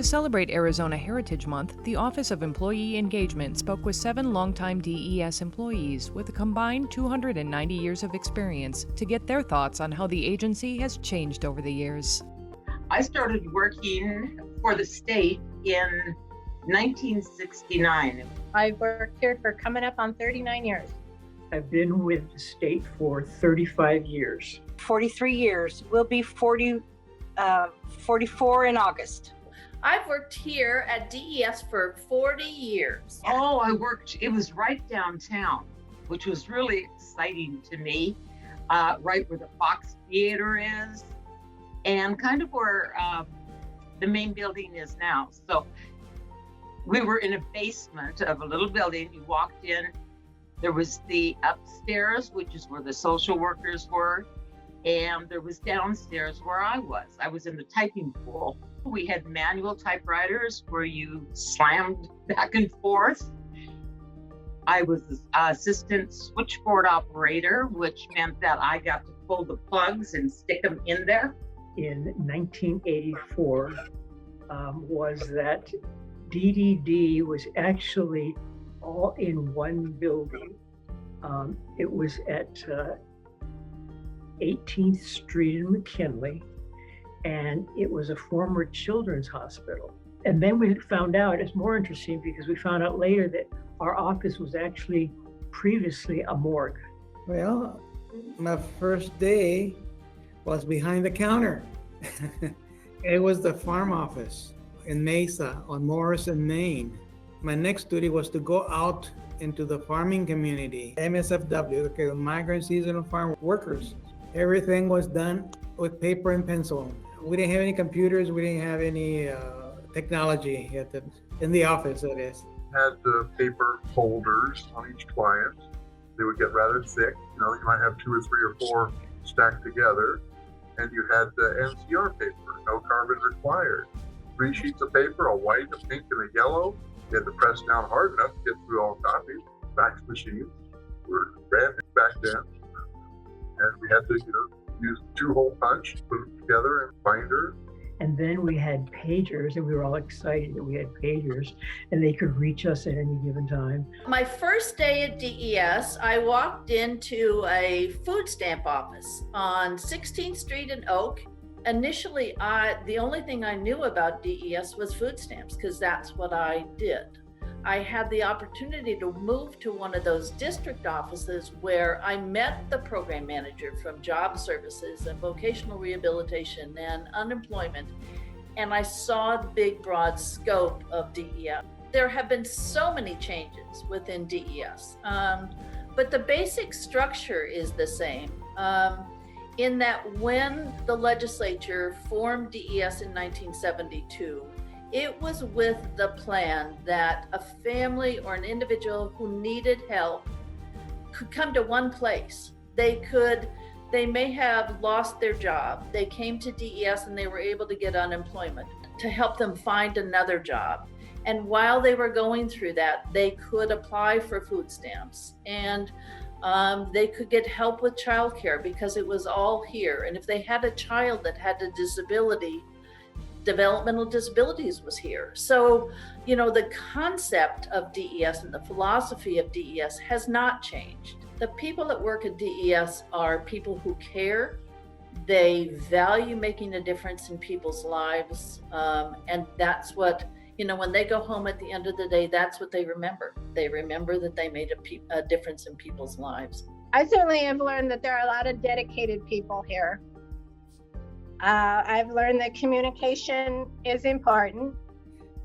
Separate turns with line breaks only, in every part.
celebrate Arizona Heritage Month, the Office of Employee Engagement spoke with 7 longtime DES employees with a combined 290 years of experience to get their thoughts on how the agency has changed over the years.
I started working for the state in 1969.
I've worked here for coming up on 39 years.
I've been with the state for 35 years.
43 years. We'll be 44 in August.
I've worked here at DES for 40 years.
Oh, it was right downtown, which was really exciting to me, right where the Fox Theater is and kind of where the main building is now. So we were in a basement of a little building. You walked in, there was the upstairs, which is where the social workers were, and there was downstairs where I was. I was in the typing pool. We had manual typewriters where you slammed back and forth. I was the assistant switchboard operator, which meant that I got to pull the plugs and stick them in there.
In 1984, was that DDD was actually all in one building. It was at 18th Street in McKinley, and it was a former children's hospital. And then we found out, it's more interesting because we found out later that our office was actually previously a morgue.
Well, my first day was behind the counter. It was the farm office in Mesa on Morrison, Maine. My next duty was to go out into the farming community, MSFW, okay, the Migrant Seasonal Farm Workers. Everything was done with paper and pencil. We didn't have any computers. We didn't have any technology in the office, that is.
Had paper folders on each client. They would get rather thick. You might have 2 or 3 or 4 stacked together. And you had NCR paper, no carbon required. 3 sheets of paper, a white, a pink, and a yellow. You had to press down hard enough to get through all copies. Fax machines were brand new back then. And we had to, use 2-hole punch, put them together in binder.
And then we had pagers, and we were all excited that we had pagers, and they could reach us at any given time.
My first day at DES, I walked into a food stamp office on 16th Street in Oak. Initially, the only thing I knew about DES was food stamps, because that's what I did. I had the opportunity to move to one of those district offices where I met the program manager from Job Services and Vocational Rehabilitation and Unemployment, and I saw the big, broad scope of DES. There have been so many changes within DES, but the basic structure is the same. In that when the legislature formed DES in 1972, it was with the plan that a family or an individual who needed help could come to one place. They may have lost their job. They came to DES and they were able to get unemployment to help them find another job. And while they were going through that, they could apply for food stamps, and they could get help with childcare because it was all here. And if they had a child that had a disability, developmental disabilities was here. So, the concept of DES and the philosophy of DES has not changed. The people that work at DES are people who care. They value making a difference in people's lives. And that's what, when they go home at the end of the day, that's what they remember. They remember that they made a difference in people's lives.
I certainly have learned that there are a lot of dedicated people here. I've learned that communication is important.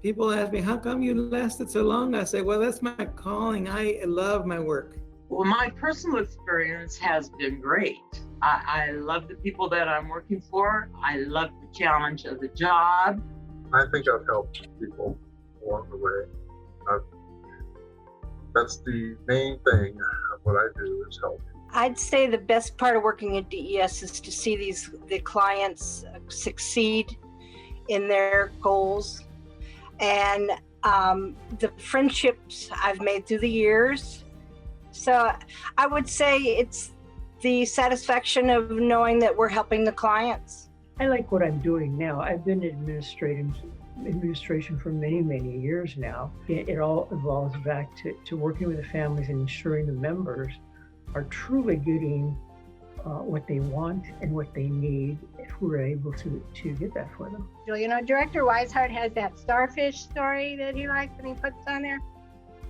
People ask me, how come you lasted so long? I say, well, that's my calling. I love my work.
Well, my personal experience has been great. I love the people that I'm working for. I love the challenge of the job.
I think I've helped people along the way. That's the main thing of what I do is help.
I'd say the best part of working at DES is to see the clients succeed in their goals, and the friendships I've made through the years. So I would say it's the satisfaction of knowing that we're helping the clients.
I like what I'm doing now. I've been administrating administration for many, many years now. It all evolves back to working with the families and ensuring the members are truly getting what they want and what they need if we're able to get that for them.
You know, Director Weishart has that starfish story that he likes and he puts on there.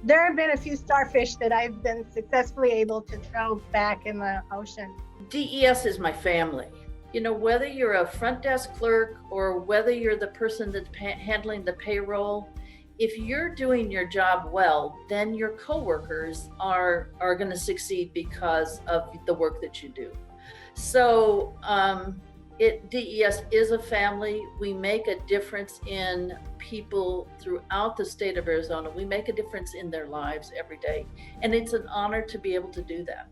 There have been a few starfish that I've been successfully able to throw back in the ocean.
DES is my family. You know, whether you're a front desk clerk or whether you're the person that's handling the payroll, if you're doing your job well, then your coworkers are going to succeed because of the work that you do. So DES is a family. We make a difference in people throughout the state of Arizona. We make a difference in their lives every day. And it's an honor to be able to do that.